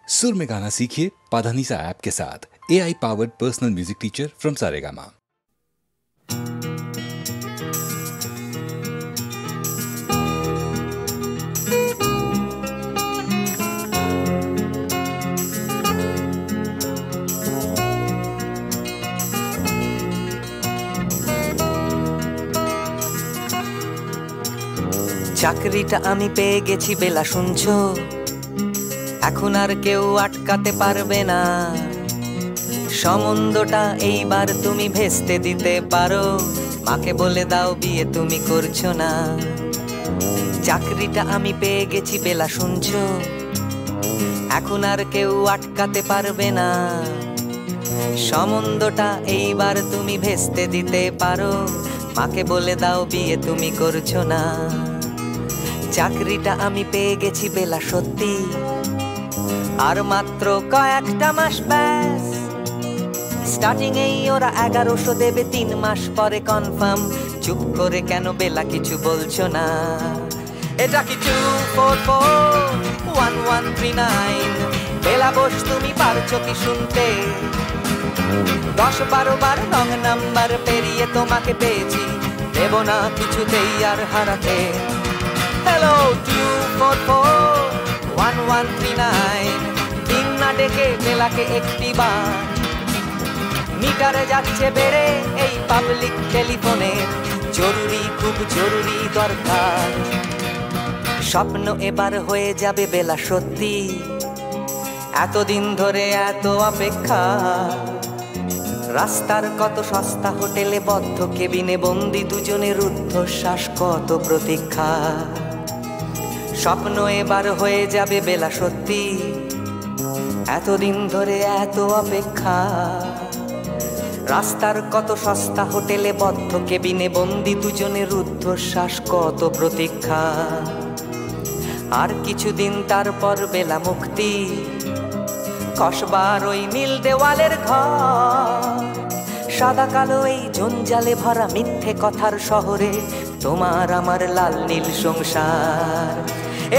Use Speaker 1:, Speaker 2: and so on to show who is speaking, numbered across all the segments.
Speaker 1: सुर में गाना सीखिए पाधानीसा ऐप के साथ। AI powered personal music teacher from Saregama.
Speaker 2: চাকরিটা আমি পেয়ে গেছি বেলা শুনছো, এখন আর কেউ আটকাতে পারবে না। সম্বন্ধটা এইবার তুমি ভেস্তে দিতে পারো, মাকে বলে দাও বিয়ে তুমি করছো না। চাকরিটা আমি পেয়ে গেছি বেলা শুনছো, এখন আর কেউ আটকাতে পারবে না। সম্বন্ধটা এইবার তুমি ভেস্তে দিতে পারো, মাকে বলে দাও বিয়ে তুমি করছো না। চাকরিটা আমি পেয়ে গেছি বেলা সত্যি, আর মাত্র কয়েকটা মাস ব্যাস। স্টার্টিং এই ওরা 1100 দেবে, 3 মাস পরে কনফার্ম। চুপ করে কেন বেলা কিছু বলছো না? এটা কি 2441139? বেলা বস তুমি পারছো কি শুনতে? 10-12 বার রং নাম্বার পেরিয়ে তোমাকে পেয়েছি, দেব না কিছুতেই আর হারাতে। হ্যালো 2441139, দিন না ডেকে বেলাকে একটি বার। মিটারে যাচ্ছে বেড়ে এই পাবলিক টেলিফোনের, জরুরি খুব জরুরি দরকার। স্বপ্ন এবার হয়ে যাবে বেলা সত্যি, এতদিন ধরে এত অপেক্ষা। রাস্তার কত সস্তা হোটেলে বদ্ধ কেবিনে বন্দি দুজনের রুদ্ধশ্বাস, কত প্রতীক্ষা। স্বপ্ন এবার হয়ে যাবে বেলা সত্যি, এতদিন ধরে এত অপেক্ষা। রাস্তার কত সস্তা হোটেলে বদ্ধ কেবিনে বন্দি দুজনের রুদ্ধশ্বাস, কত প্রতীক্ষা। আর কিছুদিন তারপর বেলা মুক্তি, কসবার ওই নীল দেওয়ালের ঘর। সাদা কালো এই জঞ্জালে ভরা মিথ্যে কথার শহরে, তোমার আমার লাল নীল সংসার।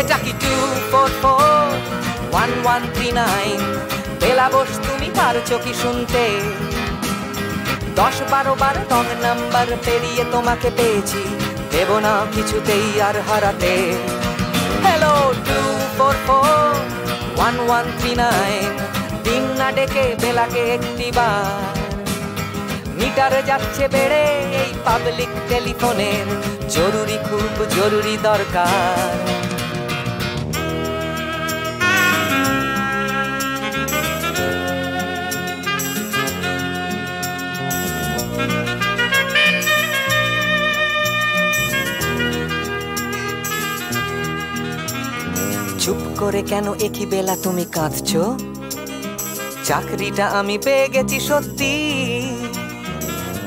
Speaker 2: এটা কি 2441139? বেলা বস তুমি পারছো কি শুনতে? 10-12 বার রং নাম্বার পেরিয়ে তোমাকে পেয়েছি, দেব না কিছুতেই আর হারাতে। হ্যালো 2441139, দিন না ডেকে বেলাকে একটি বার। মিটারে যাচ্ছে বেড়ে এই পাবলিক টেলিফোনের, জরুরি খুব জরুরি দরকার। চুপ করে কেন একই বেলা তুমি কাঁদছো? চাকরিটা আমি পেয়ে গেছি সত্যি,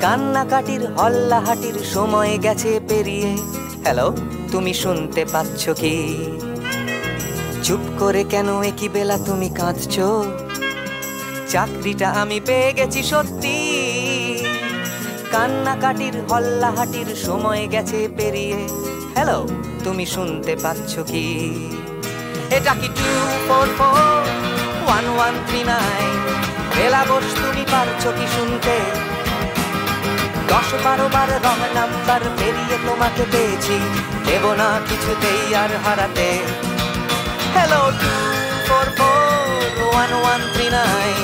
Speaker 2: কান্নাকাটির হল্লাহাটির সময় গেছে পেরিয়ে। হ্যালো তুমি শুনতে পাচ্ছ কি? চুপ করে কেন একই বেলা তুমি কাঁদছো? চাকরিটা আমি পেয়ে গেছি সত্যি, কান্নাকাটির হল্লাহাটির সময় গেছে পেরিয়ে। হ্যালো তুমি শুনতে পাচ্ছ কি? এটা কি 2441139? বেলা বস তুমি পারছো কি শুনতে? 10-12 বার রং নাম্বার পেরিয়ে তোমাকে পেয়েছি, দেব না কিছুতেই আর হারাতে। হ্যালো 2441139,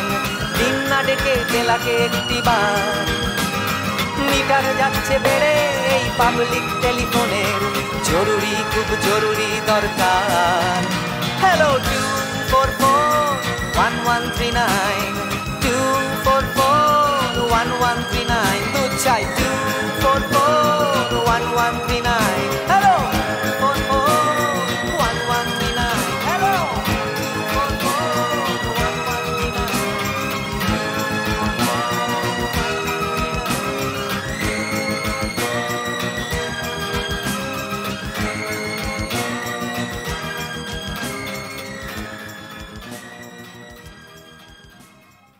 Speaker 2: দিন না ডেকে বেলাকে একটি বার। মিটার যাচ্ছে বেড়ে এই পাবলিক টেলিফোনের, জরুরি খুব জরুরি দরকার। হ্যালো 2441139, 2441139, দুধ চাই 2441139। Hello 2441139, hello 2441139।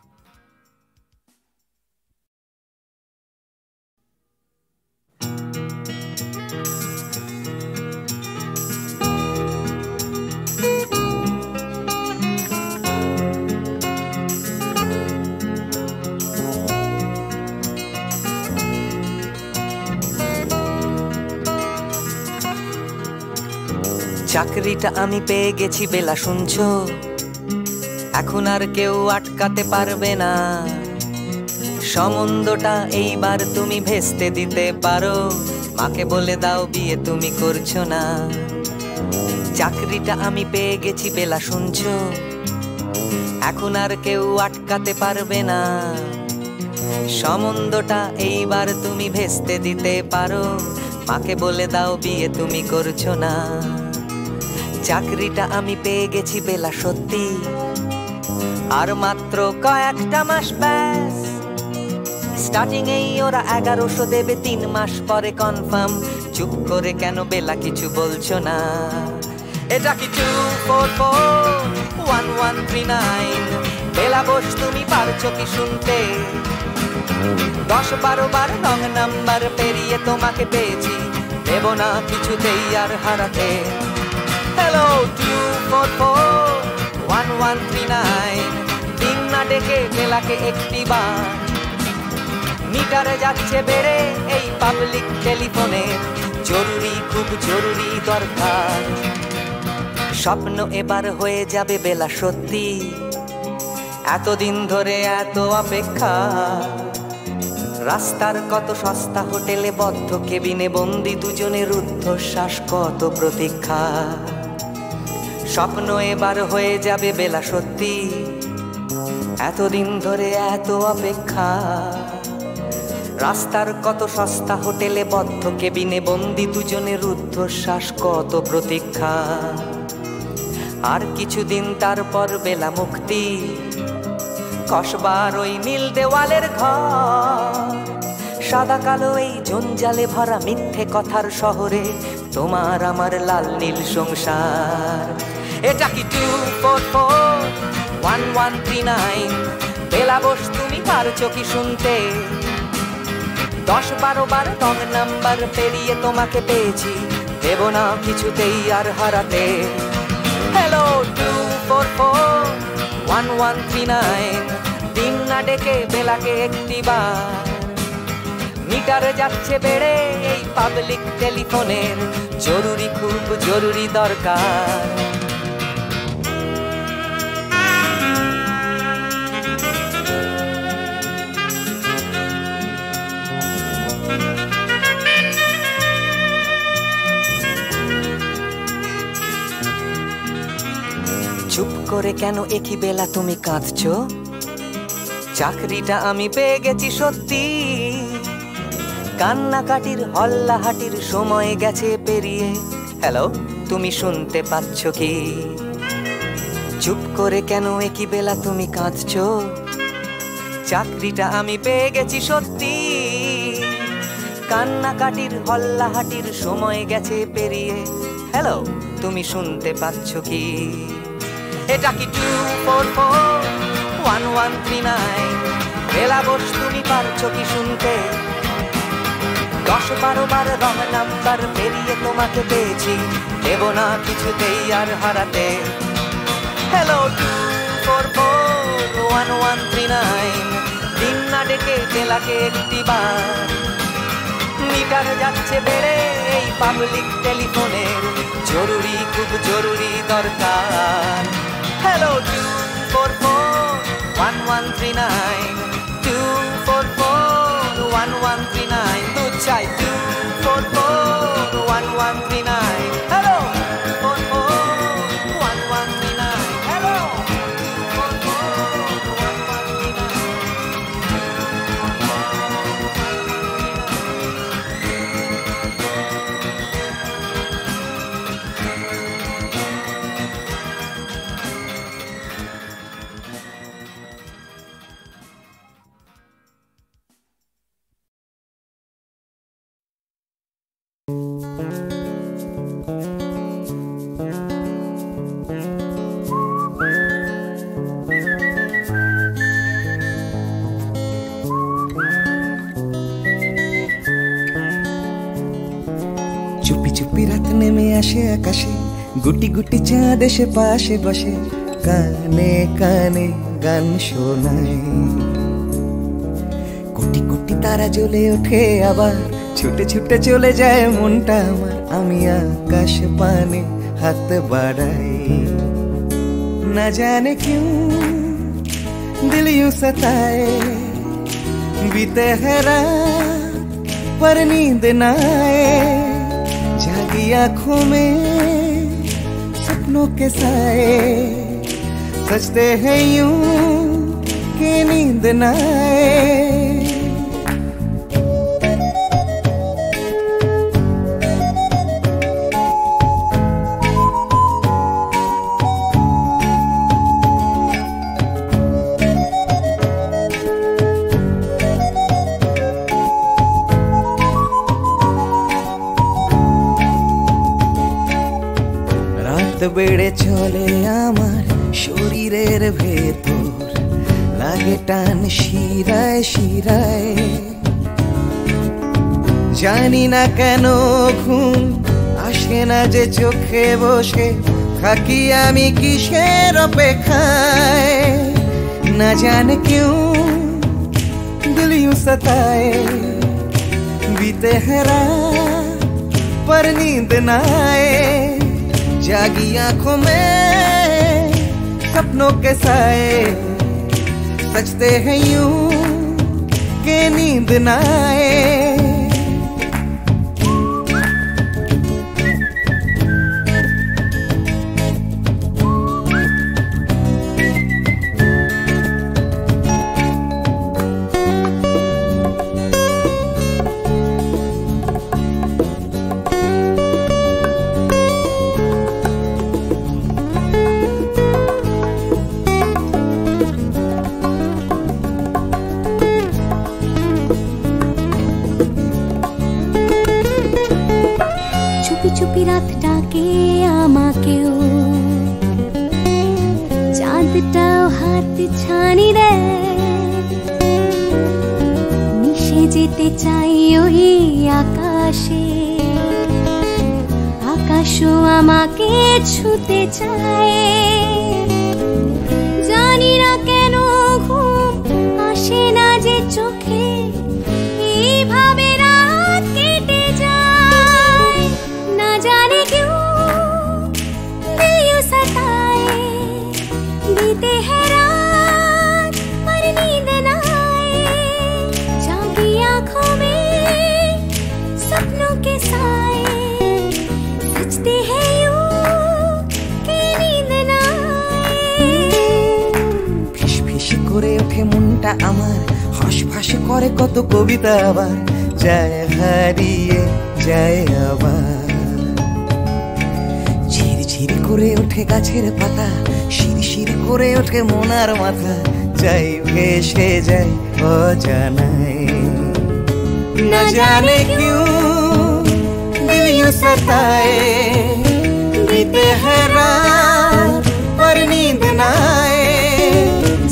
Speaker 2: চাকরিটা আমি পেয়ে গেছি বেলা, শুনছো? এখন আর কেউ আটকাতে পারবে না। সম্বন্ধটা এইবার তুমি ভেস্তে দিতে পারো, মাকে বলে দাও বিয়ে তুমি করছো না। চাকরিটা আমি পেয়ে গেছি বেলা, শুনছো? এখন আর কেউ আটকাতে পারবে না। সম্বন্ধটা এইবার তুমি ভেস্তে দিতে পারো, মাকে বলে দাও বিয়ে তুমি করছো না। চাকরিটা আমি পেয়ে গেছি বেলা, সত্যি আর মাত্র কয়েকটা মাস ব্যাস। স্টার্টিং এই ওরা 1100 দেবে, 3 মাস পরে কনফার্ম। চুপ করে কেন বেলা কিছু বলছো না? এটা কি 2441139? বেলা বস তুমি পারছো কি শুনতে? 10-12 বার রং নাম্বার পেরিয়ে তোমাকে পেয়েছি, দেব না কিছুতেই আর হারাতে। হ্যালো 2441139, দিন না ডেকে বেলাকে একটি বার। মিটারে যাচ্ছে বেড়ে এই পাবলিক টেলিফোনে, জরুরি খুব জরুরি দরকার। স্বপ্ন এবার হয়ে যাবে বেলা, সত্যি এতদিন ধরে এত অপেক্ষা। রাস্তার কত সস্তা হোটেলে বদ্ধ কেবিনে বন্দি দুজনের রুদ্ধশ্বাস, কত প্রতীক্ষা। স্বপ্ন এবার হয়ে যাবে বেলা, সত্যি এতদিন ধরে এত অপেক্ষা। রাস্তার কত সস্তা হোটেলে বদ্ধ কেবিনে বন্দি দুজনের রুদ্ধশ্বাস, কত প্রতীক্ষা। আর কিছুদিন তারপর বেলা মুক্তি, কসবার ওই নীল দেওয়ালের ঘর। সাদা কালো এই জঞ্জালে ভরা মিথ্যে কথার শহরে তোমার আমার লাল নীল সংসার। এটা কি 2441139? বেলা বস তুমি পারছো কি শুনতে? 10-12 বার রং নাম্বার পেরিয়ে তোমাকে পেয়েছি, দেব না কিছুতেই আর হারাতে। হ্যালো 2441139, দিন না ডেকে বেলাকে একটি বার। মিটারে যাচ্ছে বেড়ে এই পাবলিক টেলিফোনের, জরুরি খুব জরুরি দরকার। চুপ করে কেন একই বেলা তুমি কাঁদছো? চাকরিটা আমি পেয়ে গেছি সত্যি, কান্নাকাটির হল্লাহাটির সময় গেছে পেরিয়ে। হ্যালো তুমি শুনতে পাচ্ছ কি? চুপ করে কেন একই বেলা তুমি কাঁদছো? চাকরিটা আমি পেয়ে গেছি সত্যি, কান্নাকাটির হল্লাহাটির সময় গেছে পেরিয়ে। হ্যালো তুমি শুনতে পাচ্ছ কি? এটা কি 2441139? বেলা বস তুমি পারছো কি শুনতে? 10-12 বার রং নাম্বার পেরিয়ে তোমাকে পেয়েছি, দেব না কিছুতেই আর হারাতে। হ্যালো 2441139, দিন না ডেকে বেলাকে একটি বার। মিটার যাচ্ছে বেড়ে এই পাবলিক টেলিফোনের, জরুরি খুব জরুরি দরকার। হ্যালো 2441139, 2441139, দুধ চাই 2441139। Hello 2441139, hello
Speaker 3: 2441139। চুপি চুপি রাত নেমে আসে আকাশে, গুটি গুটি চাঁদ এসে পাশে বসে, কানে কানে গান শোনায়। কোটি কোটি তারা জ্বলে ওঠে আবার, ছুটে ছুটে চলে যায় মনটা আমার। আমি আকাশ পানে हाथ बढ़ाए। न जाने क्यों दिल यूं सताए, बीते है रात पर नींद न आए, जागी आंखों में सपनों के साए, सजते हैं यूं कि नींद न आए। বেড়ে চলে আমার শরীরের ভেতর, লাগে টান শিরায় শিরায়, জানি না কেন ঘুম আসে না যে চোখে বসে থাকি আমি কিসের অপেক্ষায়। না জানে क्यों दिल यूं सताए, बीते है रात पर नींद न आए, जागी आंखों में सपनों के साए, सजते हैं यूं कि नींद न आए।
Speaker 4: চুপি রাত ডাকে আমাকেও, চাঁদটাও হাত ছানি দেয়, মিশে যেতে চাই ওই আকাশে, আকাশও আমাকে ছুতে চায়, জানি না কেন ঘুম আসে না যে চোখে, এইভাবে রাত কেটে যায়। না জানে क्यों दिल यूं सताए, बीते है रात पर नींद न आए, जागी आंखों में सपनों के साए, सजते हैं यूं कि नींद न आए।
Speaker 3: ফিস ফিস করে ওঠে মনটা আমার, হাঁসফাঁস করে কত কবিতা আবার, যায় হারিয়ে যায় আবার। ঝিরঝির করে ওঠে গাছের পাতা, শিরশির করে ওঠে মনার মাথা, যাই ভেসে যায় অজানায়। না জানে क्यों दिल यूं सताए, बीते है रात पर नींद न आए,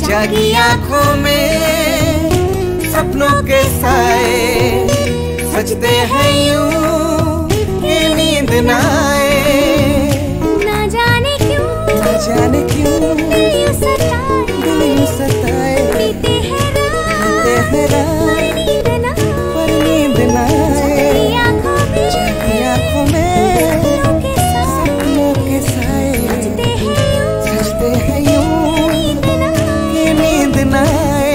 Speaker 3: जागी आंखों में सपनों के साए, सजते हैं यूं कि नींद न आए।
Speaker 4: ना जाने क्यों
Speaker 3: दिल यूं सताए,
Speaker 4: बीते है
Speaker 3: रात पर नींद न आए, जागी आंखों में सपनों के साए, सजते हैं यूं कि नींद न आए।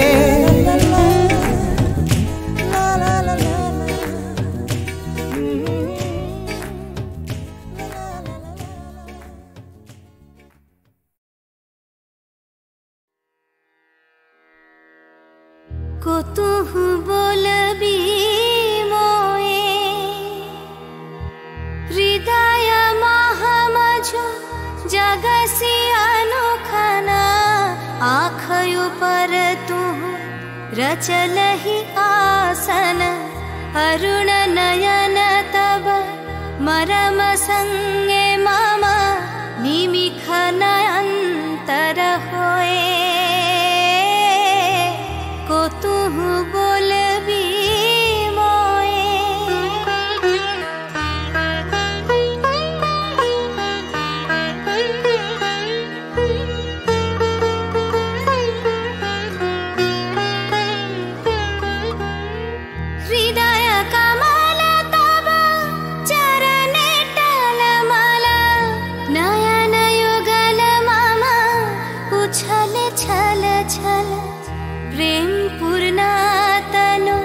Speaker 4: কতহু বলবি মোয়ে, হৃদয় মহামঝ जगसी अनोखना, आँखों पर तू रचलहि आसन, अरुण नयन तब मरम संगे मम निमिख नयंतर होए। को तू बोलबी हृदय कमल तब चरणे टलमल, छल छल छल प्रेम पूर्णा तनु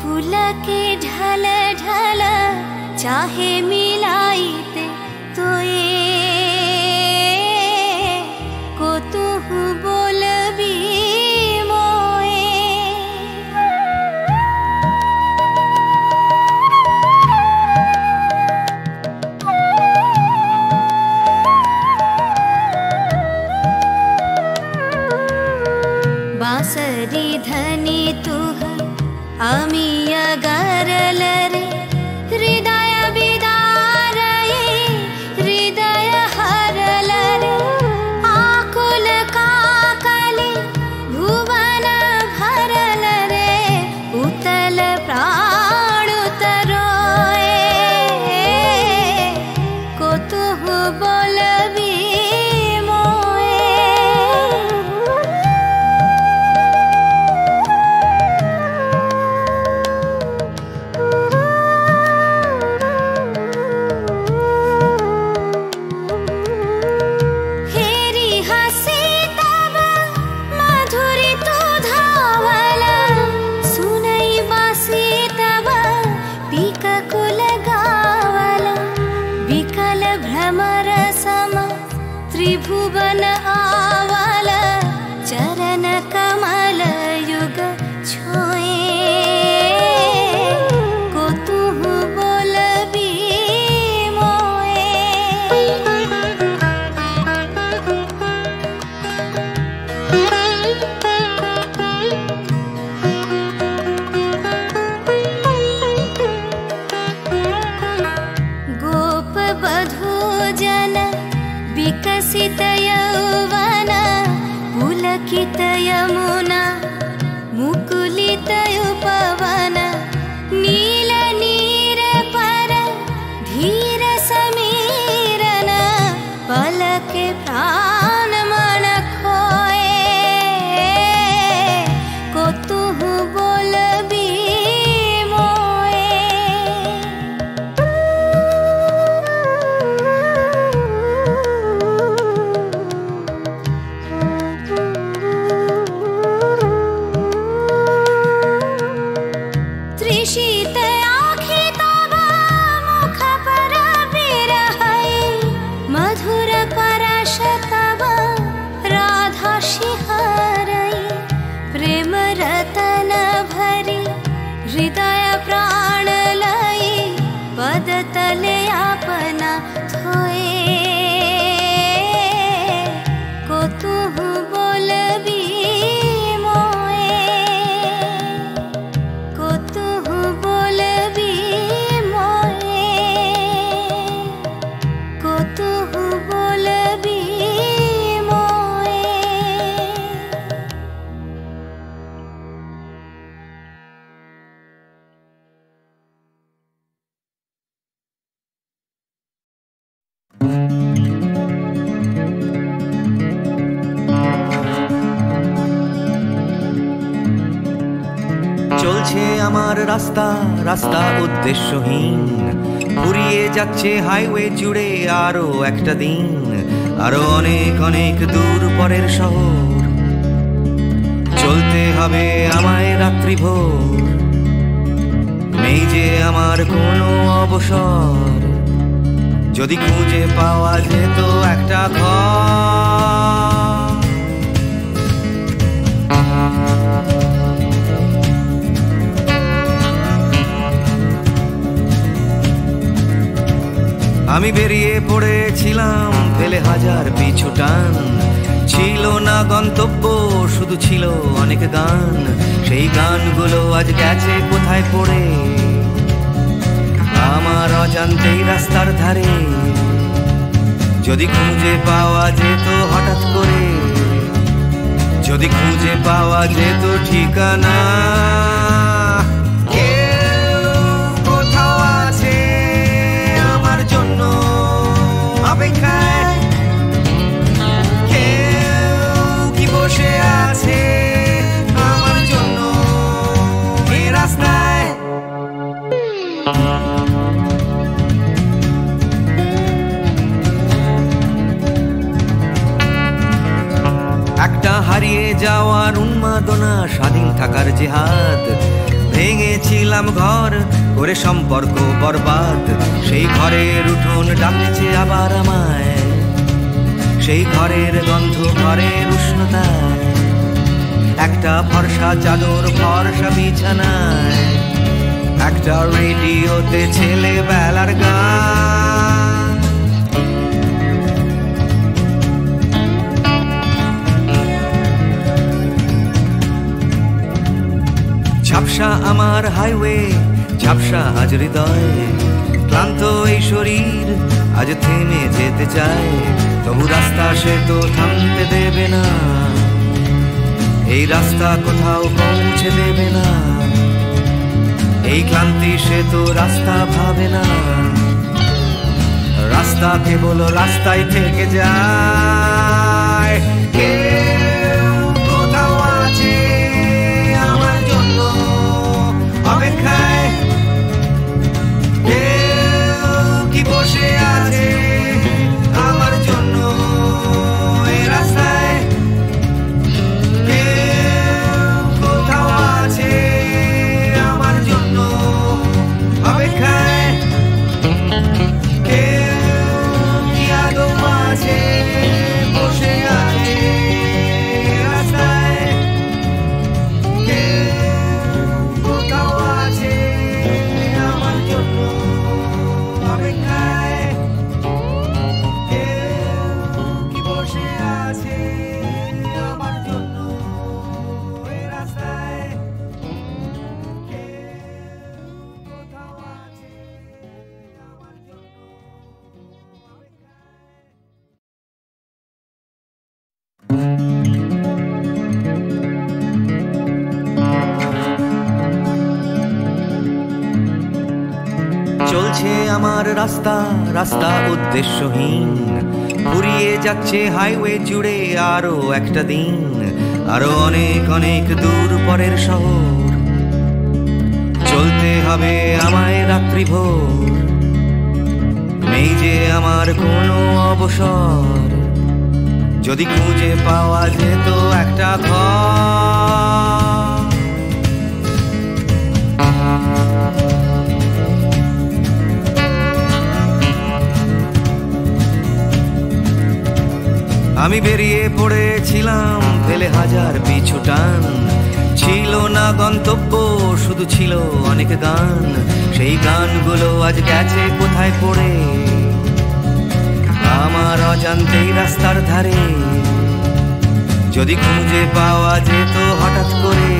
Speaker 4: पुलके ढल ढल चाहे मिलाइते तो को तू बोलबी बांसरी धनी तुह आमिया गरलरे हृदय विदारये हृदय हरलरे आकुल काकले भुवन भरलरे उतल प्राण तरोए को तुह बोलबी त्रिभुवन आवाल चरण कमल युग छोए को तू बोलबी गोप बधू जन विकसित यौवन पुलकित यमुना मुकुलित उपवन नील नीर पर धीर समीरन पलके प्राण मन खोए को तू बोलबी शीत आँखि तब मुख पर बिरहई मधुर परश तब राधा शिहरई प्रेम रतन भरी हृदय प्राण लई पद तले अपना थोए को तू बोलबी
Speaker 3: চলছে আমার রাস্তা রাস্তা উদ্দেশ্যহীন ফুরিয়ে যাচ্ছে হাইওয়ে জুড়ে আরো একটা দিন আরো অনেক অনেক দূর পরের শহর চলতে হবে আমায় রাত্রি ভোর নেই যে আমার কোনো অবসর যদি খুঁজে পাওয়া যেত একটা ঘর আমি বেরিয়ে পড়েছিলাম ফেলে হাজার পিছু টান ছিল না গন্তব্য শুধু ছিল অনেক গান সেই গানগুলো আজ গেছে কোথায় পড়ে আমার অজান্তেই রাস্তার ধারে যদি খুঁজে পাওয়া যেত হঠাৎ করে যদি খুঁজে পাওয়া যেত ঠিকানা অপেক্ষায় কেউ কি বসে আছে আমার জন্য এই রাস্তায় হারিয়ে যাওয়ার উন্মাদনা, স্বাধীন থাকার জেহাদ। ভেঙেছিলাম ঘর করে সম্পর্ক বরবাদ, সেই ঘরের উঠোন ডাকছে আবার আমায়, সেই ঘরের গন্ধ, ঘরের উষ্ণতায়, একটা ফর্সা চাদর, ফর্সা বিছানায়, একটা রেডিওতে ছেলেবেলার গান। ঝাপসা আমার হাইওয়ে, ঝাপসা আজ হৃদয়, ক্লান্ত এই শরীর আজ থেমে যেতে চায়, তবু রাস্তা সে তো থামতে দেবে না, এই রাস্তা কোথাও পৌঁছে দেবে না, এই ক্লান্তি সে তো রাস্তা ভাবে না, রাস্তা কেবল রাস্তায় থেকে যায়। কেউ কোথাও আছে আমার জন্য অপেক্ষায়, কেউ কি বসে আছে আমার জন্য এই রাস্তায়, কেউ কোথাও আছে আমার জন্য অপেক্ষায়, কেউ কি আদৌ আছে বসে আছে রাস্তায়, কেউ কোথাও আছে আমার জন্য অপেক্ষায়, কেউ কি বসে আছে আমার জন্য এই রাস্তায়, কেউ কোথাও আছে আমার জন্য চলছে আমার রাস্তা, রাস্তা উদ্দেশ্যহীন, ফুরিয়ে যাচ্ছে হাইওয়ে জুড়ে আরো একটা দিন, আরো অনেক অনেক দূর পরের শহর, চলতে হবে আমায় রাত্রি ভোর, নেই যে আমার কোনো অবসর, যদি খুঁজে পাওয়া যেত একটা ঘর। আমি বেরিয়ে পড়েছিলাম ফেলে হাজার পিছু টান, ছিল না গন্তব্য, শুধু ছিল অনেক গান, সেই গানগুলো আজ গেছে কোথায় পড়ে আমার অজান্তেই রাস্তার ধারে, যদি খুঁজে পাওয়া যেত হঠাৎ করে,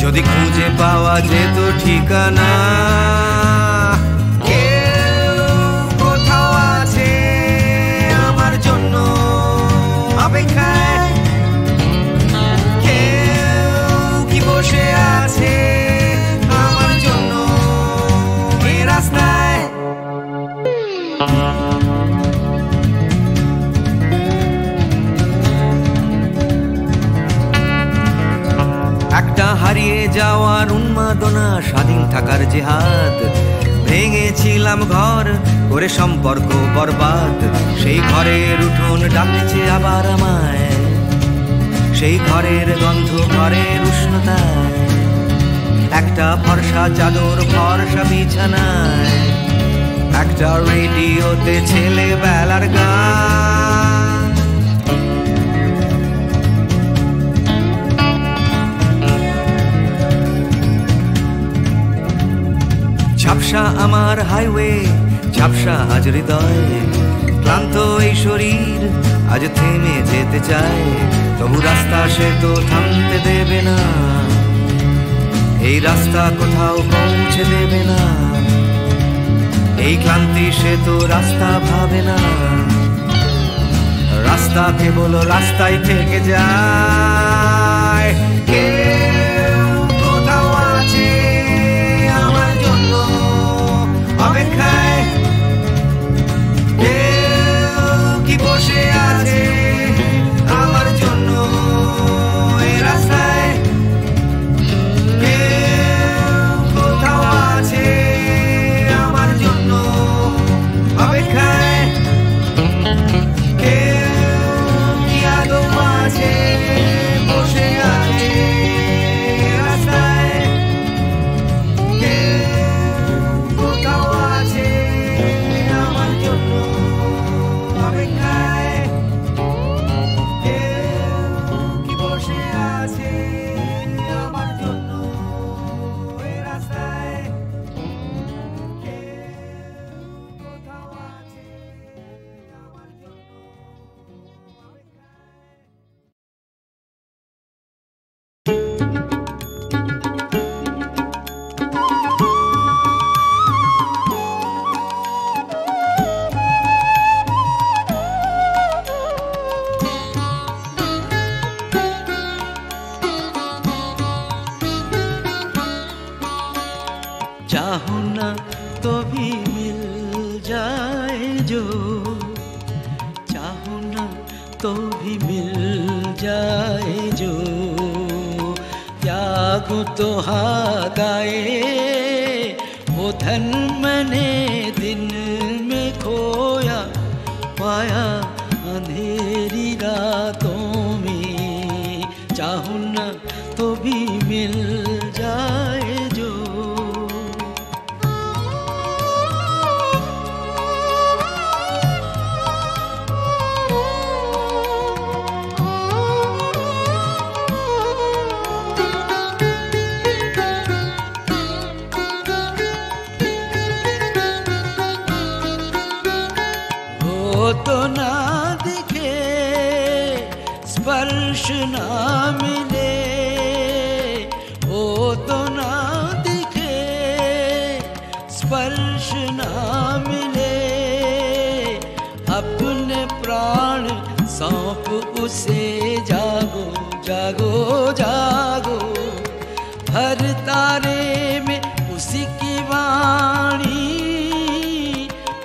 Speaker 3: যদি খুঁজে পাওয়া যেত ঠিকানা। কেউ কোথাও আছে আমার জন্য অপেক্ষায়, কেউ কি বসে আছে আমার জন্য এই রাস্তায়, একটা হারিয়ে যাওয়ার উন্মাদনা, স্বাধীন থাকার জেহাদ। ভেঙেছিলাম ঘর করে সম্পর্ক বরবাদ, সেই ঘরের উঠোন ডাকছে আবার আমায়, সেই ঘরের গন্ধ, ঘরের উষ্ণতায়, একটা ফর্সা চাদর, ফর্সা বিছানায়, একটা রেডিওতে ছেলেবেলার গান। ঝাপসা আমার হাইওয়ে, ঝাপসা আজ হৃদয়, ক্লান্ত এই শরীর আজ থেমে যেতে চায়, তবু রাস্তা সে তো থামতে দেবে না, এই রাস্তা কোথাও পৌঁছে দেবে না, এই ক্লান্তি সে তো রাস্তা ভাবে না, রাস্তা কেবল রাস্তায় থেকে যায়। কেউ কোথাও আছে আমার জন্য অপেক্ষায়, কেউ কি বসে আছে আমার জন্য এই রাস্তায়, কেউ কোথাও আছে আমার জন্য অপেক্ষায়, কেউ কি আদৌ আছে भी मिल जाए जो, त्यागूं तो हाथ आए वो धन मैंने दिन में खोया, पाया अंधेरी रातों में, चाहूं न तो भी मिल जाए जो। तो ना दिखे स्पर्श ना मिले, वो तो ना दिखे स्पर्श ना मिले, अपने प्राण सौंप उसे, जागो जागो जागो, हर तारे में उसी की वाणी,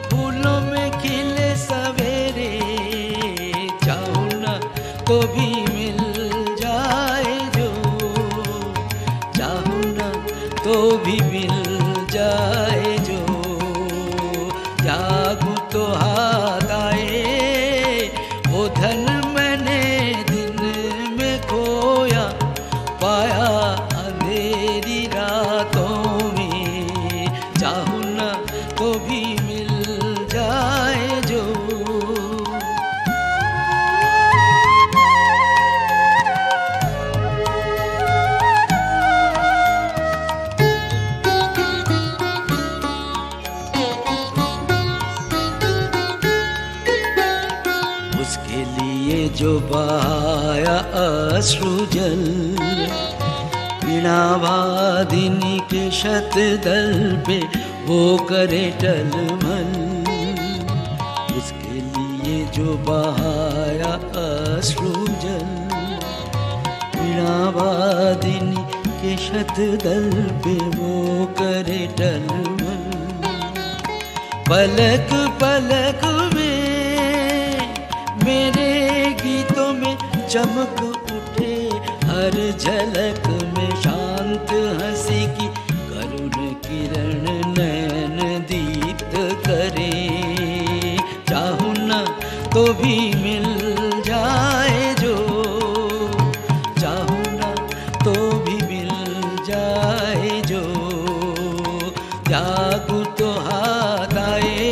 Speaker 3: फूलों में खिले सवेरे, चाहूं न तो भी मिल जाए जो, चाहूं न तो भी मिल जाए जो, त्यागूं तो हाथ आए वो धन मैंने दिन में खोया, पाया अंधेरी रातों में, चाहूं न तो भी मिल जाए जो। उसके लिए जो बहाया अश्रु जल, वीणावादिनी के शतदल पे वो करे टलमल, उसके लिए जो बहाया अश्रु जल, वीणावादिनी के शतदल पे वो करे टलमल, पलक पलक में मेरे गीतों में चमक उठे, हर झलक में शांत हंसी की करुण किरण नयन दीप्त करे, चाहूं न तो भी मिल जाए जो, चाहूं न तो भी मिल जाए जो, त्यागूं तो हाथ आए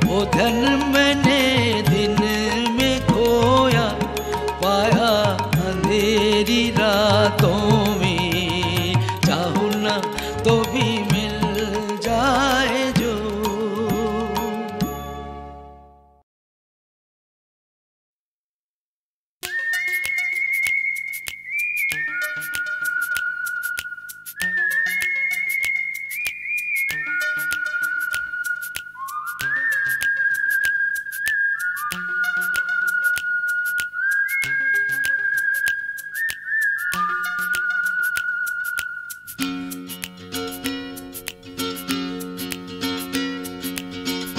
Speaker 3: वो धन मैंने दिन में खोया, पाया अंधेरी रातों में, चाहूं न तो भी मिल जाए जो।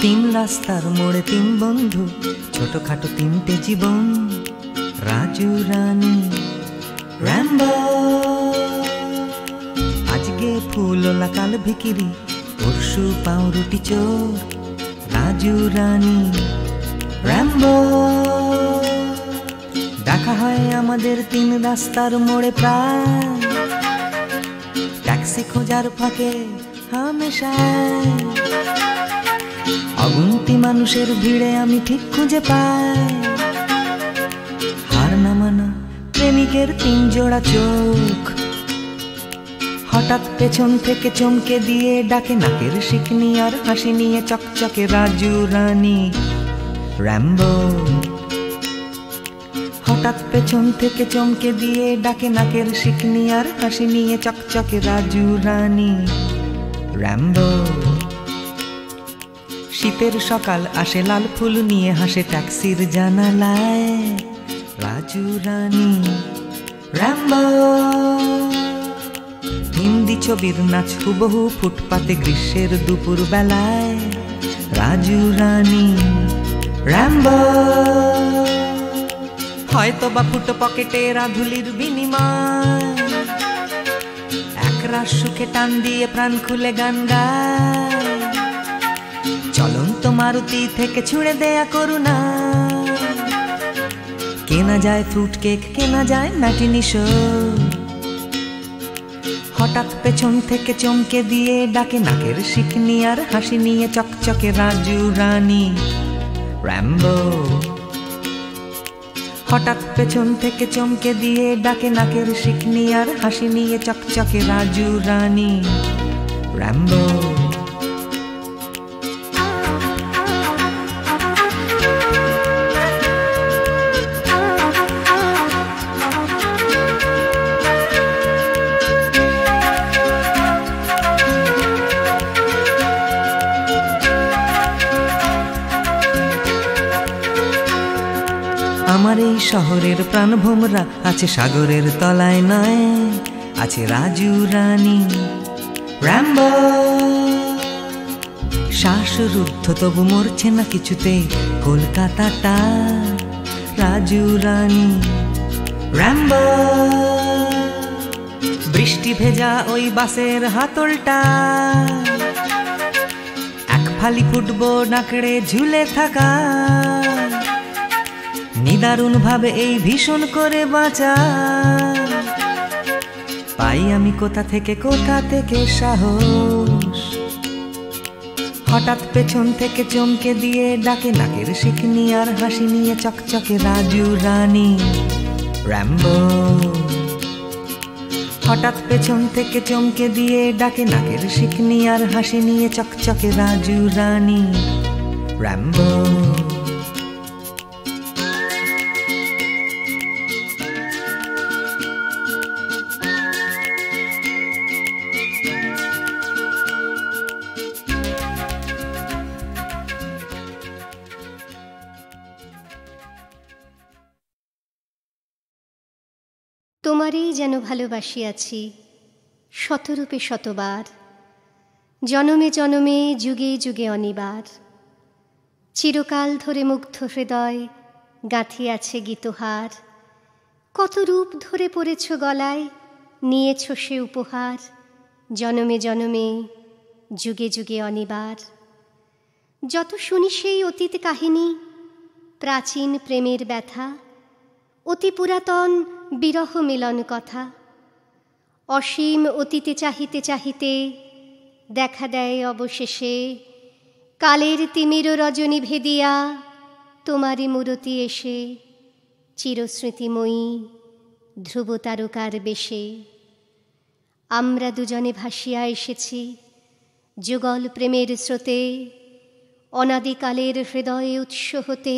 Speaker 2: তিন রাস্তার মোড়ে তিন বন্ধু, ছোটখাটো তিনটে জীবন, রাজু রানী র্যাম্বো। আজকে ফুলওলা কাল ভিকিরি, পরশু পাউরুটি চোর, রাজু রানী র্যাম্বো। দেখা হয় আমাদের তিন রাস্তার মোড়ে প্রায়, ট্যাক্সি খোঁজার ফাঁকে হামেশায়, অগুন্তি মানুষের ভিড়ে আমি ঠিক খুঁজে পাই, হার না মানা প্রেমিকের তিন জোড়া চোখ, হঠাৎ পেছন থেকে চমকে দিয়ে ডাকে নাকের শিকনি আর হাসি নিয়ে চকচকে রাজু রানী র্যাম্বো। হঠাৎ পেছন থেকে চমকে দিয়ে ডাকে নাকের শিকনি আর হাসি নিয়ে চকচকে রাজু রানী র্যাম্বো। শীতের সকাল আসে লাল ফুল নিয়ে হাসে ট্যাক্সির জানালায়, রাজু রানী র্যাম্বো। হিন্দি ছবির নাচ হুবহু ফুটপাতে গ্রীষ্মের দুপুর বেলায়, রাজু রানী র্যাম্বো। হয়তো বা ফুটো পকেটের আধুলির বিনিময় একরাশ সুখে টান দিয়ে প্রাণ খুলে গান গায় চলন্ত মারুতি থেকে ছুঁড়ে দেয়া করুণা কেনা যায় ফ্রুট কেক কেনা যায় ম্যাটিনি শো হঠাৎ পেছন থেকে চমকে দিয়ে ডাকে নাকের শিকনি আর হাসি নিয়ে চকচকে রাজু রানী র্যাম্বো হঠাৎ পেছন থেকে চমকে দিয়ে ডাকে নাকের শিকনি আর হাসি নিয়ে চকচকে রাজু রানী র্যাম্বো আমার এই শহরের প্রাণভোমরা আছে সাগরের তলায় নয় আছে রাজু রানী র্যাম্বো শ্বাসরুদ্ধ তবু মরছে না কিছুতে কলকাতাটা রাজু রানী র্যাম্বো বৃষ্টি ভেজা ওই বাসের হাতলটা এক ফালি ফুটবল নাকড়ে ঝুলে থাকা নিদারুণ ভাবে এই ভীষণ করে বাঁচা পাই আমি কোথা থেকে সাহস হঠাৎ পেছন থেকে চমকে দিয়ে ডাকে নাকের শিকনি আর হাসি নিয়ে চকচকে রাজু রানী র্যাম্বো হঠাৎ পেছন থেকে চমকে দিয়ে ডাকে নাকের শিকনি আর হাসি নিয়ে চকচকে রাজু রানী র্যাম্বো
Speaker 5: তোমারই যেন ভালোবাসিয়াছি শতরূপে শতবার জনমে জনমে যুগে যুগে অনিবার চিরকাল ধরে মুগ্ধ হৃদয় গাঁথিয়াছে গীতহার কত রূপ ধরে পড়েছ গলায় নিয়েছ সে উপহার জনমে জনমে যুগে যুগে অনিবার যত শুনি সেই অতীত কাহিনী প্রাচীন প্রেমের ব্যথা অতি পুরাতন বিরহ মিলন কথা অসীম অতীতে চাহিতে চাহিতে দেখা দেয় অবশেষে কালের তিমির রজনী ভেদিয়া তোমারই মূরতি এসে চিরস্মৃতিময়ী ধ্রুব তারকার বেশে আমরা দুজনে ভাসিয়া এসেছি যুগল প্রেমের স্রোতে অনাদিকালের হৃদয়ে উৎস হতে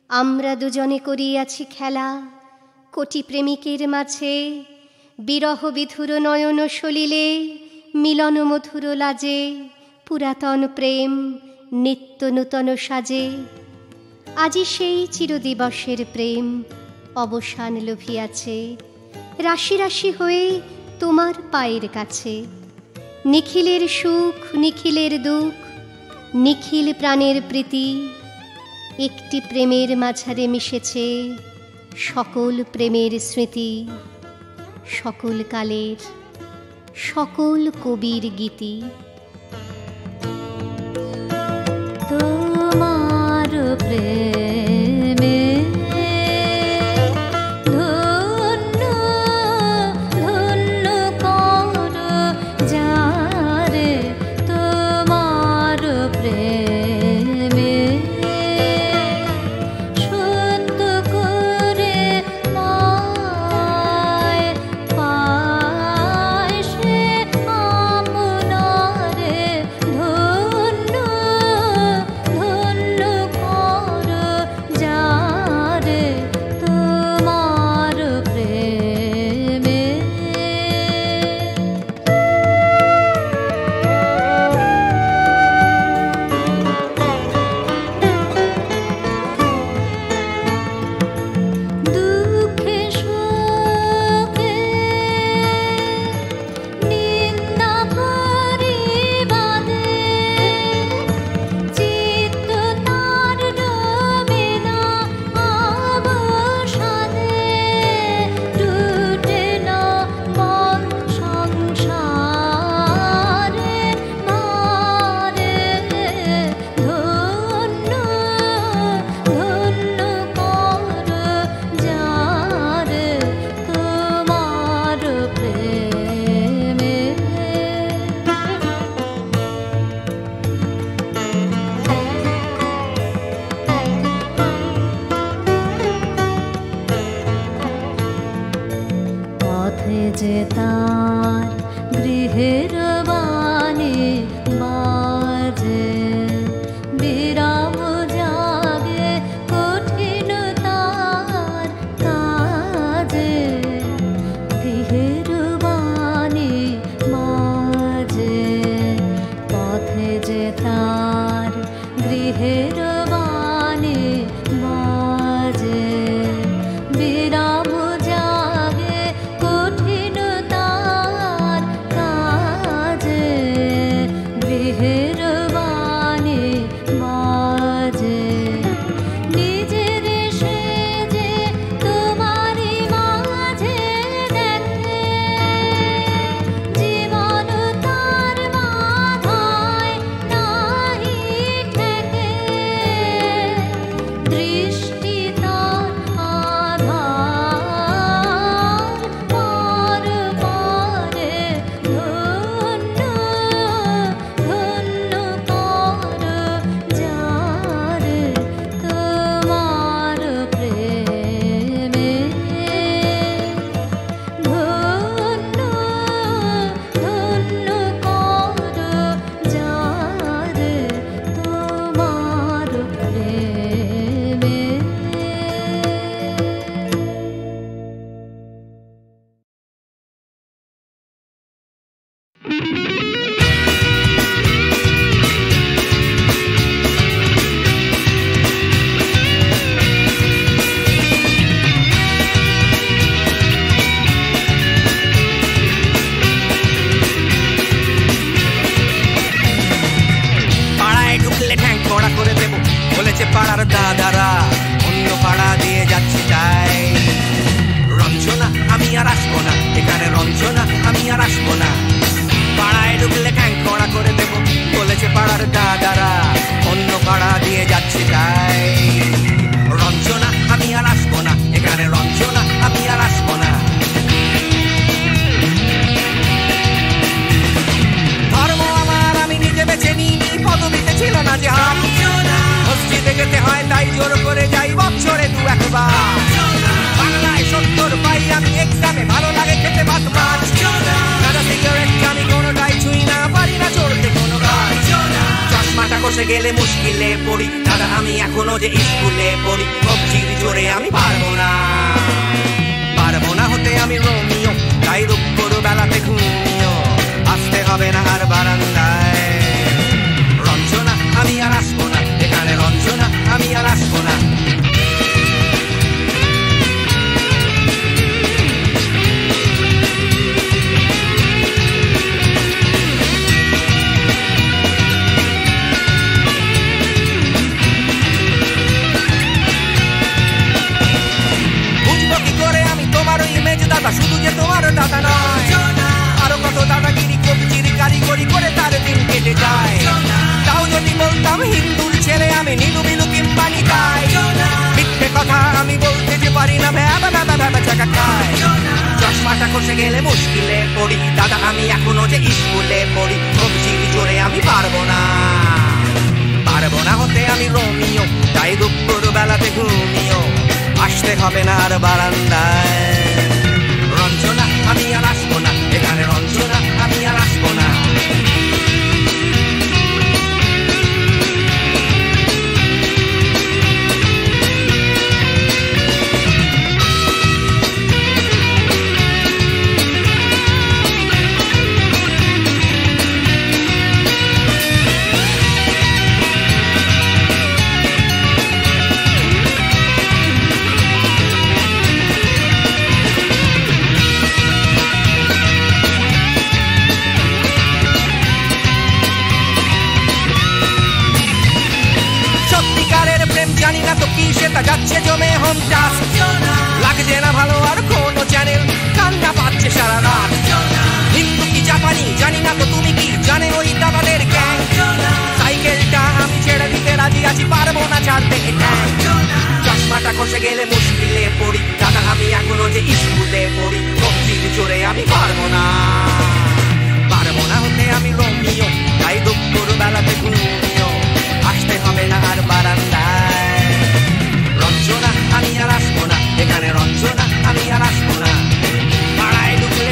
Speaker 5: আমরা দুজনে করিয়াছি খেলা কোটি প্রেমিকের মাঝে বিরহ বিধুর নয়ন সলিলে মিলন মধুর লাজে পুরাতন প্রেম নিত্য নূতন সাজে আজি সেই চিরদিবসের প্রেম অবসান লভিয়াছে রাশি রাশি হয়ে তোমার পায়ের কাছে নিখিলের সুখ নিখিলের দুঃখ নিখিল প্রাণের প্রীতি একটি প্রেমের মাঝারে মিশেছে সকল প্রেমের স্মৃতি সকল কালের সকল কবির গীতি
Speaker 4: তোমার প্রেমে ধন্য ধন্য কর যারে তোমার প্রেমে সত্য করে পায় পায় সে আপনারে ধন্য ধন্য কর পথে যে তার গৃহের বাণী বাজে, বিরাম জাগে কঠিন তার কাজে, গৃহের বাণী বাজে, পথে যে তার গৃহের বাণী বাজে, বিরাম জাগে কঠিন তার কাজে, গৃহের বাণী বাজে। নিজের সেজে তোমারই মাঝে দেখে, জীবন তার মাথায় নাহি ঠেকে, দৃষ্টি তার আধার পর পরে, ধন্য ধন্য কর যারে তোমার প্রেমে, ধন্য ধন্য কর যারে তোমার প্রেমে।
Speaker 3: পাড়ায় ঢুকলে ঠ্যাং কড়া করে দেবো বলেছে পাড়ার দাদারা, অন্য পাড়া দিয়ে যাচ্ছি তাই। রঞ্জনা আমি আর আসবো না, এখানে রঞ্জনা আমি আর আসবো না। পাড়ায় ঢুকলে ঠ্যাং কড়া করে দেবো বলেছে পাড়ার দাদারা, অন্য পাড়া দিয়ে যাচ্ছি তাই। রঞ্জনা আমি আর আসবো না, এখানে রঞ্জনা আমি আর আসবো না। ধর্ম আমার আমি নিজে বেছে নিইনি, পদবিতে ছিল না যে হাত। মসজিদে যেতে হয় তাই জোর করে যাই বছরে দু একবার। বাংলায় 70 পাই আমি এক্সামে, ভালো লাগে খেতে ভাত মাছ। সাদা সিগারেট আমি কোনোটাই ছুঁই না, পারি না চড়তে কোনো গাছ। চশমাটা কষে গেলে মুশকিলে পড়ি, দাদা আমি এখনো যে স্কুলে পড়ি। কবজির জোরে আমি পারবো না, পারবো না হতে আমি রোমিও, তাই দুপুর বেলাতে ঘুমিও, আসতে হবে না আর বারান্দায়। রঞ্জনা আমি আর আসবো না, এখানে রঞ্জনা আমি আর আসবো না। বুঝবো কি করে আমি তোমার ইমেজ দাদা, শুধু যে তোমার দাদা নয়, আরো কত দাদাগিরি কবজির কারিগরি করে তার দিন কেটে যায়। তাও যদি বলতাম হিন্দুর ছেলে আমি, নীলু বিলু কিংবা নিতাই। মিথ্যে কথা আমি বলতে যে পারি না, ভ্যাবা ভ্যাবা ভ্যাবা চাকা খাই। চশমাটা কষে গেলে মুশকিলে পড়ি, দাদা আমি এখনো যে স্কুলে পড়ি। কবজির জোরে আমি পারবো না, পারবো না হতে আমি রোমিও, তাই দুপুর বেলাতে ঘুমিও, আসতে হবে না আর বারান্দায়। রঞ্জনা আমি আর আসবো না, এখানে রঞ্জনা আমি আর আসবো না। জানি না তো কি সেটা যাচ্ছে জমে হোম টাস্ক, লাগছে না ভালো আর কোনো চ্যানেল, কান্না পাচ্ছে সারা রাত। হিন্দু কি জাপানি জানি না তো তুমি কি জানে ওই দাদাদের গ্যাং। সাইকেলটা আমি ছেড়ে দিতে রাজি আছি, পারবো না ছাড়তে এটা। চশমাটা কষে গেলে মুশকিলে পড়ি, দাদা আমি এখনো যে স্কুলে পড়ি। কবজির জোরে আমি পারবো না, পারবো না হতে আমি রোমিও, তাই দুপুর বেলাতে ঘুমিও, আসতে হবে না আর বারান্দায়। রঞ্জনা আমি আর আসবো না, এখানে রঞ্জনা আমি আর আসবো না। পাড়ায় ঢুকলে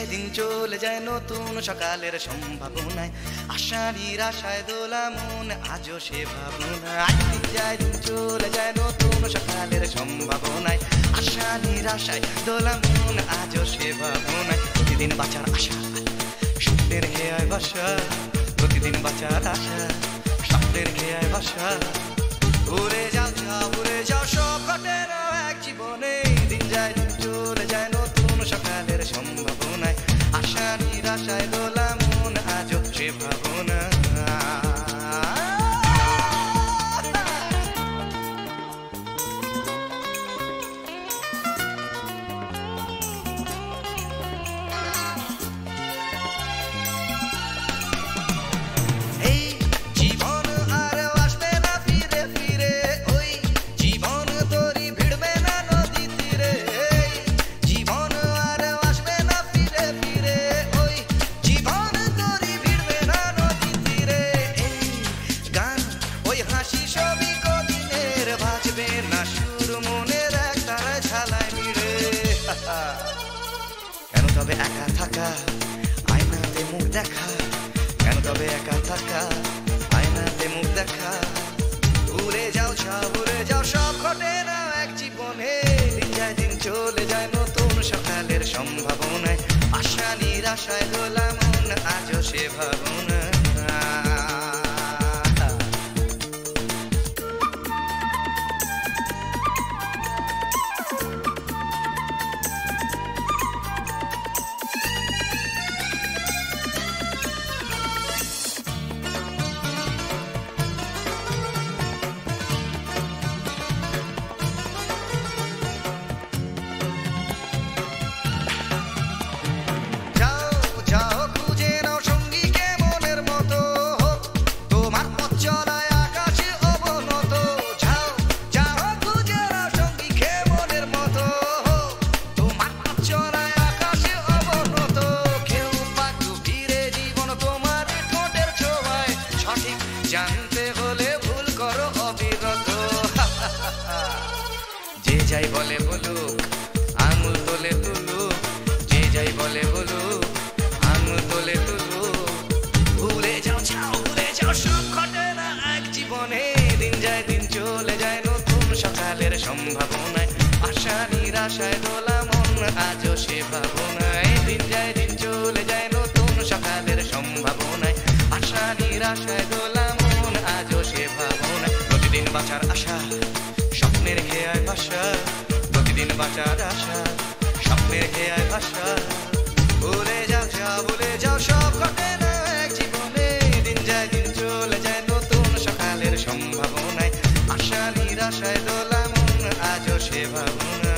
Speaker 3: যায় দিন চলে যায় নতুন সকালের সম্ভাবনায়, আশা নিরাশায় দোলা মন আজও সে ভাবনায়। দিন যায় দিন চলে যায় নতুন সকালের সম্ভাবনায়, আশা নিরাশায় দোলা মন আজও সে ভাবনায়। প্রতিদিন বাঁচার আশা স্বপ্নের খেয়ায় বাসা, প্রতিদিন বাঁচার আশা স্বপ্নের খেয়ায় বাসা। উড়ে যাও যাও উড়ে যাও সব ঘটে না এক জীবনে, দিন যায় দিন চলে যায় নতুন সকালের সম্ভাবনায়, আশা নিরাশায় দোলা মন আজও সে ভাবনা। কেন তবে একা থাকা আয়নাতে মুখ দেখা, কেন তবে একা থাকা আয়নাতে মুখ দেখা। উড়ে যাও ছাও উড়ে যাও সব ঘটে না এক জীবনে, দিন যায় দিন চলে যায় নতুন সকালের সম্ভাবনায়, আশা নিরাশায় দোলা মন আজও সে ভাবনা। জানতে হলে ভুল করো অবিরত, যে যাই বলে বলুক আঙুল তোলে তুলুক, যে যাই বলে বলুক আঙুল তোলে তুলুক। ভুলে যাও ছাও ভুলে যাও সব ঘটে না এক জীবনে, দিন যায় দিন চলে যায় নতুন সকালের সম্ভাবনায়, আশা নিরাশায় দোলা মন আজও সে ভাবনায়। দিন যায় দিন চলে যায় নতুন সকালের সম্ভাবনায়, আশা নিরাশায় দোলা মন আজও সে ভাবনায়। প্রতিদিন বাঁচার আশা স্বপ্নের খেয়ায় ভাষা, প্রতিদিন বাঁচার আশা স্বপ্নের খেয়ায় ভাষা। ভুলে যাও যাও ভুলে যাও সব ঘটে না এক জীবনে, দিন যায় দিন চলে যায় নতুন সকালের সম্ভাবনায়, আশা নিরাশায় দোলা মন আজও সে ভাবনা।